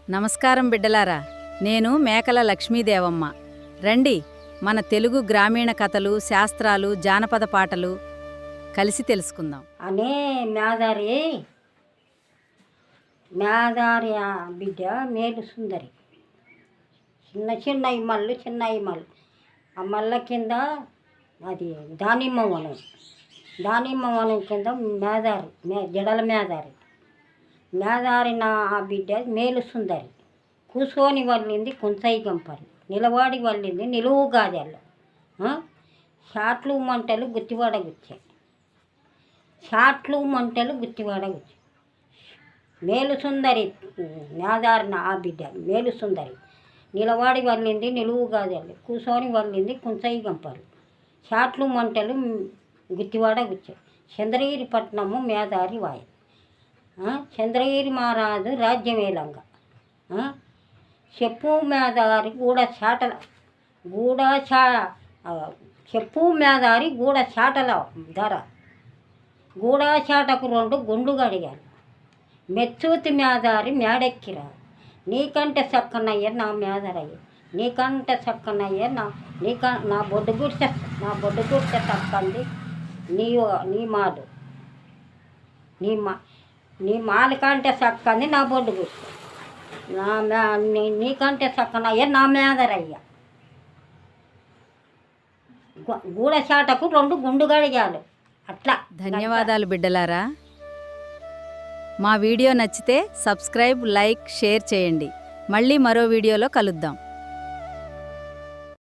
నమస్కారం బిడ్డలారా, నేను మేకల లక్ష్మీదేవమ్మ. రండి, మన తెలుగు గ్రామీణ కథలు, శాస్త్రాలు, జానపద పాటలు కలిసి తెలుసుకుందాం. అనే మేదారి మేదారి బిడ్డ మేలు సుందరి. చిన్న చిన్న ఇమ్మళ్ళు ఆ మల్ల కింద అది దానిమ్మ వనం కింద మేదారి జడల మేదారి నా ఆ బిడ్డ మేలు సుందరి. కూసోని వల్లింది కుంచయి గంపలు, నిలవాడి వల్లింది నిలువు గాదెళ్ళు, షాట్లు మంటలు గుత్తివాడ గుచ్చాయి. మేలు సుందరి మేదారి నా ఆ బిడ్డ మేలు సుందరి. నిలవాడి వల్లింది నిలువు గాదెళ్ళు, కూసోని వల్లింది కుంచయి గంపలు, షాట్లు మంటలు గుత్తివాడ గుచ్చాయి. చంద్రగిరి పట్నము మేదారి వాయి. చంద్రగిరి మహారాజు రాజ్యమేలంగా. చెప్పు మేదారి గూడ చాటల ధర. గూడాచాటకు 2 గుండు గడిగారు. మెచ్చూతి మేదారి మేడెక్కిరా. నీకంటే చక్కనయ్య నా మేదరయ్య, నీకంటే చక్కనయ్య నా బొడ్డు గుడిసె తక్కంది నీ మాలు. నీ మాల కంటే చక్కంది నా బొడ్డు గుడిసె. నీకంటే చక్కనయ్య నా మేదరయ్య. గూడచాటకు 2 గుండు గడిగాలు. అట్లా. ధన్యవాదాలు బిడ్డలారా. మా వీడియో నచ్చితే సబ్స్క్రైబ్, లైక్, షేర్ చేయండి. మళ్ళీ మరో వీడియోలో కలుద్దాం.